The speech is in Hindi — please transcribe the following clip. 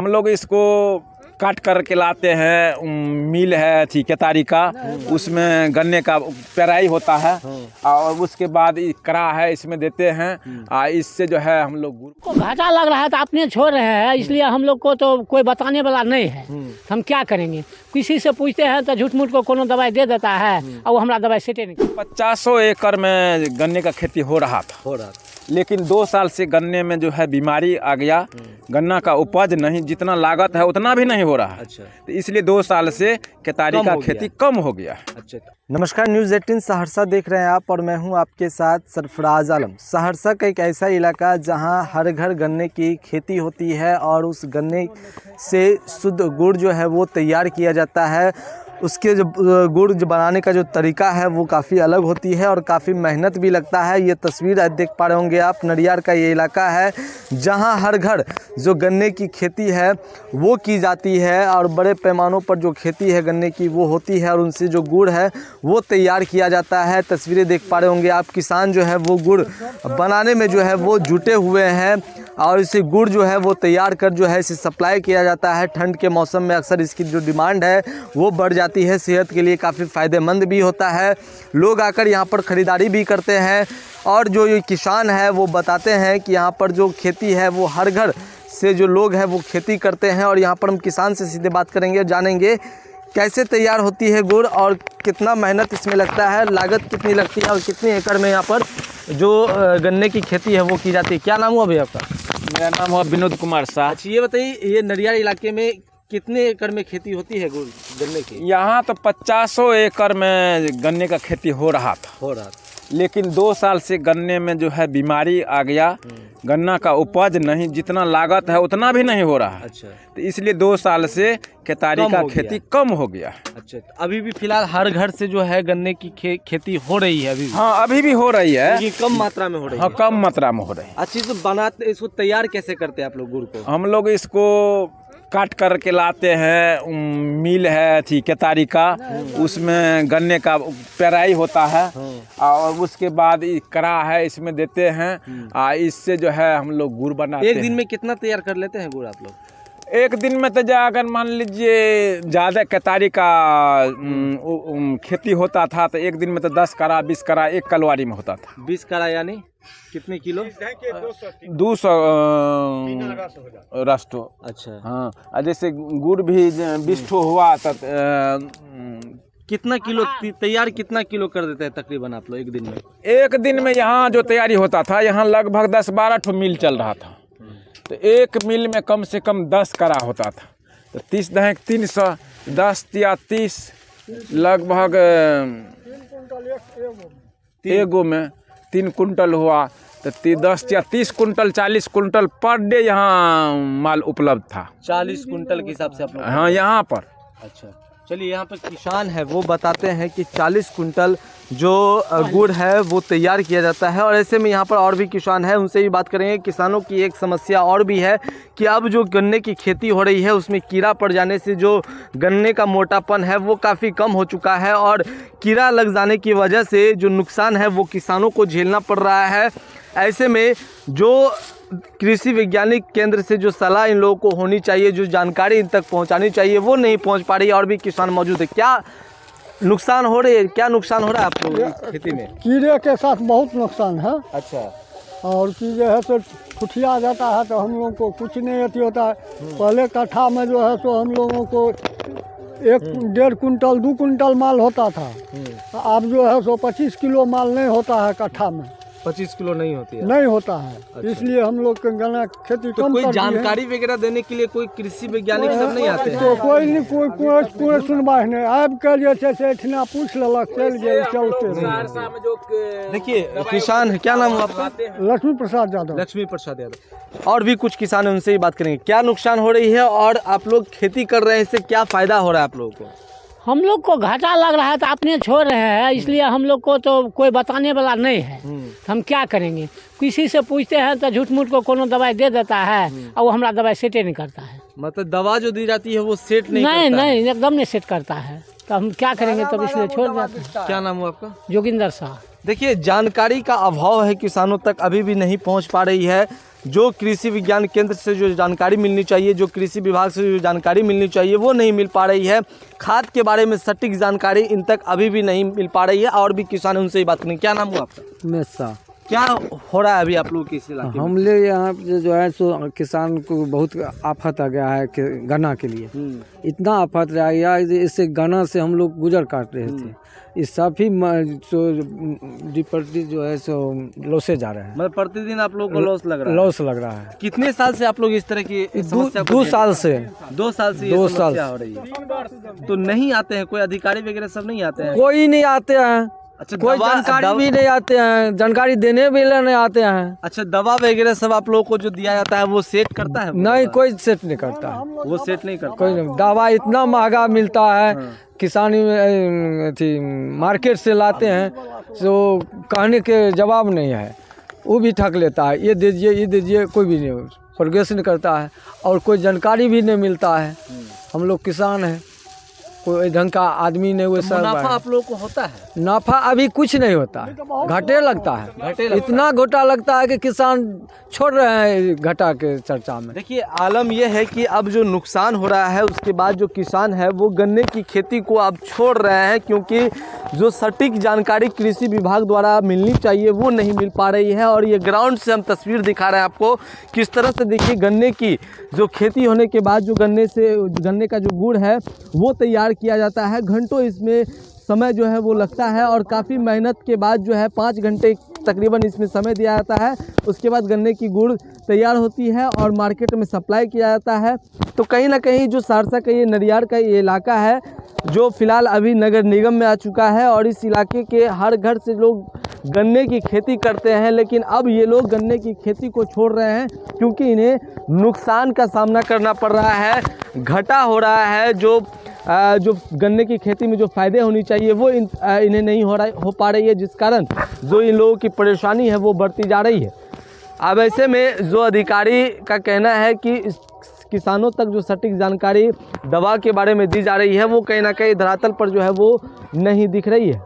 हम लोग इसको काट करके लाते हैं, मिल है थी केतारी का, उसमें गन्ने का पेराई होता है और उसके बाद करा है इसमें देते हैं। इससे जो है हम लोग को घाटा लग रहा है तो अपने छोड़ रहे हैं, इसलिए हम लोग को तो कोई बताने वाला नहीं है। हम क्या करेंगे, किसी से पूछते हैं तो झूठ मूठ को कोनो दवाई दे देता है और वो हमारा दवाई सेटे नहीं। 50 एकड़ में गन्ने का खेती हो रहा था, लेकिन 2 साल से गन्ने में जो है बीमारी आ गया। गन्ना का उपज नहीं, जितना लागत है उतना भी नहीं हो रहा है। अच्छा। तो इसलिए 2 साल से केतारी का खेती कम हो गया। अच्छा। नमस्कार, न्यूज़ 18 सहरसा देख रहे हैं आप और मैं हूं आपके साथ सरफराज आलम। सहरसा का एक ऐसा इलाका जहां हर घर गन्ने की खेती होती है और उस गन्ने से शुद्ध गुड़ जो है वो तैयार किया जाता है। उसके जो गुड़ जो बनाने का जो तरीका है वो काफ़ी अलग होती है और काफ़ी मेहनत भी लगता है। ये तस्वीर आज देख पा रहे होंगे आप, नडियार का ये इलाका है जहां हर घर जो गन्ने की खेती है वो की जाती है और बड़े पैमानों पर जो खेती है गन्ने की वो होती है और उनसे जो गुड़ है वो तैयार किया जाता है। तस्वीरें देख पा रहे होंगे आप, किसान जो है वो गुड़ बनाने में जो है वो जुटे हुए हैं और इसे गुड़ जो है वो तैयार कर जो है इसे सप्लाई किया जाता है। ठंड के मौसम में अक्सर इसकी जो डिमांड है वो बढ़ जाती है, सेहत के लिए काफ़ी फ़ायदेमंद भी होता है। लोग आकर यहाँ पर ख़रीदारी भी करते हैं और जो ये किसान है वो बताते हैं कि यहाँ पर जो खेती है वो हर घर से जो लोग हैं वो खेती करते हैं। और यहाँ पर हम किसान से सीधे बात करेंगे और जानेंगे कैसे तैयार होती है गुड़ और कितना मेहनत इसमें लगता है, लागत कितनी लगती है और कितने एकड़ में यहाँ पर जो गन्ने की खेती है वो की जाती है। क्या नाम हुआ भैया आपका? मेरा नाम है विनोद कुमार शाह। अच्छा, ये बताइए, ये नडियार इलाके में कितने एकड़ में खेती होती है गुड़ गन्ने की? यहाँ तो 50 एकड़ में गन्ने का खेती हो रहा था, लेकिन 2 साल से गन्ने में जो है बीमारी आ गया। गन्ना का उपज नहीं, जितना लागत है उतना भी नहीं हो रहा है। अच्छा। तो इसलिए 2 साल से केतारी का खेती कम हो गया। अच्छा, तो अभी भी फिलहाल हर घर से जो है गन्ने की खेती हो रही है अभी भी? हाँ, अभी भी हो रही है, लेकिन कम मात्रा में हो रही है। हाँ, कम मात्रा में हो रही है। अच्छी तो बनाते, इसको तैयार कैसे करते हैं आप लोग गुड़ को? हम लोग इसको काट करके लाते हैं, मिल है थी केतारी का, उसमें गन्ने का पेराई होता है और उसके बाद करा है इसमें देते हैं। इससे जो है हम लोग गुड़ बनाते हैं। एक दिन में कितना तैयार कर लेते हैं गुड़ आप लोग? एक दिन में तो अगर मान लीजिए ज़्यादा केतारी का खेती होता था तो एक दिन में तो 10 करा 20 करा एक कलवारी में होता था। 20 करा यानी कितने किलो? 200 रस्तो। अच्छा। हाँ, जैसे गुड़ भी 20 ठो हुआ तो कितना किलो तैयार कितना किलो कर देते हैं तकरीबन आप लोग एक दिन में? एक दिन में यहाँ जो तैयारी होता था, यहाँ लगभग 10-12 ठो मिल चल रहा था। तो एक मिल में कम से कम 10 करा होता था। तो 30 दहक 300, 10 या 30, लगभग एगो में 3 कुंटल हुआ तो 10 या 30 कुंटल 40 कुंटल पर डे यहाँ माल उपलब्ध था। 40 कुंटल के हिसाब से आप लोग? हाँ, यहाँ पर। अच्छा, चलिए, यहाँ पर किसान है वो बताते हैं कि 40 कुंटल जो गुड़ है वो तैयार किया जाता है। और ऐसे में यहाँ पर और भी किसान है, उनसे भी बात करेंगे। किसानों की एक समस्या और भी है कि अब जो गन्ने की खेती हो रही है उसमें कीड़ा पड़ जाने से जो गन्ने का मोटापन है वो काफ़ी कम हो चुका है और कीड़ा लग जाने की वजह से जो नुकसान है वो किसानों को झेलना पड़ रहा है। ऐसे में जो कृषि वैज्ञानिक केंद्र से जो सलाह इन लोगों को होनी चाहिए, जो जानकारी इन तक पहुंचानी चाहिए, वो नहीं पहुंच पा रही है। और भी किसान मौजूद है। क्या नुकसान हो रही है, क्या नुकसान हो रहा है आप लोगों की खेती में? कीड़े के साथ बहुत नुकसान है। अच्छा। और कीड़े है तो ठुठिया जाता है तो हम लोगों को कुछ नहीं अति होता है। पहले कट्ठा में जो है तो हम लोगों को 1-1.5 कुंटल 2 कुंटल माल होता था। अब जो है सो 25 किलो माल नहीं होता है कट्ठा में। 25 किलो नहीं होती है? नहीं होता है। अच्छा। इसलिए हम लोग गन्ना खेती तो कम कोई करती जानकारी वगैरह देने के लिए कोई कृषि वैज्ञानिक सब नहीं आते हैं? तो कोई नहीं, कोई सुनवाई नहीं। अब के जैसे इतना पूछ लेलक चल गए चलते। देखिए, किसान है, क्या नाम है आपका? लक्ष्मी प्रसाद यादव। लक्ष्मी प्रसाद यादव। और भी कुछ किसान है, उनसे ही बात करेंगे। क्या नुकसान हो रही है और आप लोग खेती कर रहे हैं, इससे क्या फायदा हो रहा है आप लोगों को? हम लोग को घाटा लग रहा है तो अपने छोड़ रहे हैं, इसलिए हम लोग को तो कोई बताने वाला नहीं है। हम क्या करेंगे, किसी से पूछते हैं तो झूठ मूठ को कोनो दवाई दे देता है और वो हमारा दवाई सेटे नहीं करता है। मतलब दवा जो दी जाती है वो सेट नहीं नहीं करता है। नहीं एकदम नहीं सेट करता है, तो हम क्या करेंगे, तब इसलिए छोड़ देते हैं। क्या नाम हुआ आपका? जोगिंदर शाह। देखिए, जानकारी का अभाव है, किसानों तक अभी भी नहीं पहुंच पा रही है। जो कृषि विज्ञान केंद्र से जो जानकारी मिलनी चाहिए, जो कृषि विभाग से जो जानकारी मिलनी चाहिए वो नहीं मिल पा रही है। खाद के बारे में सटीक जानकारी इन तक अभी भी नहीं मिल पा रही है। और भी किसान उनसे ही बात करेंगे। क्या नाम हुआ आपका? मेसा। क्या हो रहा है अभी आप लोग के इस इलाके में? हम लोग यहाँ पे जो है सो किसान को बहुत आफत आ गया है गन्ना के लिए। इतना आफत रह गया, इससे गन्ना से हम लोग गुजर काट रहे थे। इस सभी डिपर्टी जो है सो लॉसे जा रहे हैं। मतलब प्रतिदिन आप लोगों को लॉस लग रहा है? लॉस लग रहा है। कितने साल से आप लोग इस तरह की समस्या को 2 साल से 2 साल से ये समस्या हो रही है? तो नहीं आते हैं कोई अधिकारी वगैरह? सब नहीं आते हैं? कोई नहीं आते हैं। अच्छा, कोई जानकारी भी नहीं आते हैं, जानकारी देने भी नहीं आते हैं। अच्छा, दवा वगैरह सब आप लोगों को जो दिया जाता है वो सेट करता है? नहीं, कोई सेट नहीं करता है। वो सेट नहीं करता। कोई नहीं। दवा इतना महंगा मिलता है, किसानी में थी मार्केट से लाते हैं, तो कहने के जवाब नहीं है। वो भी ठग लेता है, ये दीजिए, कोई भी नहीं प्रोग्रेस नहीं करता है और कोई जानकारी भी नहीं मिलता है। हम लोग किसान हैं, कोई ढंग का आदमी नहीं। वो सब मुनाफा आप लोगों को होता है? नाफा अभी कुछ नहीं होता है, घाटे लगता है। इतना घाटा लगता है कि किसान छोड़ रहे हैं घाटा के चर्चा में। देखिए, आलम यह है कि अब जो नुकसान हो रहा है उसके बाद जो किसान है वो गन्ने की खेती को अब छोड़ रहे हैं, क्योंकि जो सटीक जानकारी कृषि विभाग द्वारा मिलनी चाहिए वो नहीं मिल पा रही है। और ये ग्राउंड से हम तस्वीर दिखा रहे हैं आपको, किस तरह से देखिए गन्ने की जो खेती होने के बाद जो गन्ने का जो गुड़ है वो तैयार किया जाता है। घंटों इसमें समय जो है वो लगता है और काफ़ी मेहनत के बाद जो है 5 घंटे तकरीबन इसमें समय दिया जाता है। उसके बाद गन्ने की गुड़ तैयार होती है और मार्केट में सप्लाई किया जाता है। तो कहीं ना कहीं जो सहरसा का ये नडियाड का ये इलाका है जो फ़िलहाल अभी नगर निगम में आ चुका है और इस इलाके के हर घर से लोग गन्ने की खेती करते हैं, लेकिन अब ये लोग गन्ने की खेती को छोड़ रहे हैं क्योंकि इन्हें नुकसान का सामना करना पड़ रहा है। घाटा हो रहा है, जो गन्ने की खेती में जो फ़ायदे होनी चाहिए वो इन्हें नहीं हो पा रही है, जिस कारण जो इन लोगों की परेशानी है वो बढ़ती जा रही है। अब ऐसे में जो अधिकारी का कहना है कि इस किसानों तक जो सटीक जानकारी दवा के बारे में दी जा रही है वो कहीं ना कहीं धरातल पर जो है वो नहीं दिख रही है।